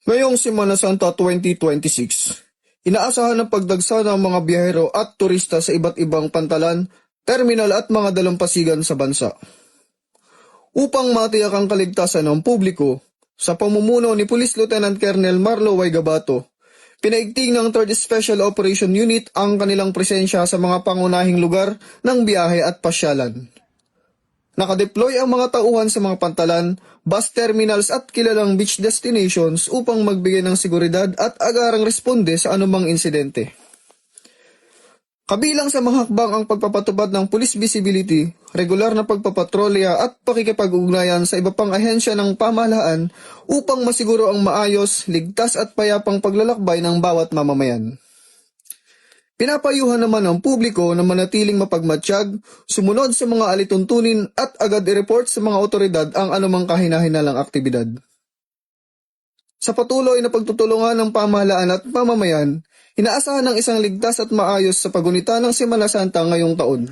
Ngayong Semana Santa 2026, inaasahan ng pagdagsa ng mga biyahero at turista sa iba't ibang pantalan, terminal at mga dalampasigan sa bansa. Upang matiyak ang kaligtasan ng publiko, sa pamumuno ni Police Lieutenant Colonel Marlo Y. Gabato, pinaigting ng 3rd Special Operation Unit ang kanilang presensya sa mga pangunahing lugar ng biyahe at pasyalan. Nakadeploy ang mga tauhan sa mga pantalan, bus terminals at kilalang beach destinations upang magbigay ng seguridad at agarang responde sa anumang insidente. Kabilang sa mga hakbang ang pagpapatupad ng police visibility, regular na pagpapatrolya at pakikipag-ugnayan sa iba pang ahensya ng pamahalaan upang masiguro ang maayos, ligtas at payapang paglalakbay ng bawat mamamayan. Pinapayuhan naman ang publiko na manatiling mapagmatsyag, sumunod sa mga alituntunin at agad i-report sa mga otoridad ang anumang kahinahinalang aktibidad. Sa patuloy na pagtutulungan ng pamahalaan at mamamayan, inaasahan ng isang ligtas at maayos sa pagunita ng Semana Santa ngayong taon.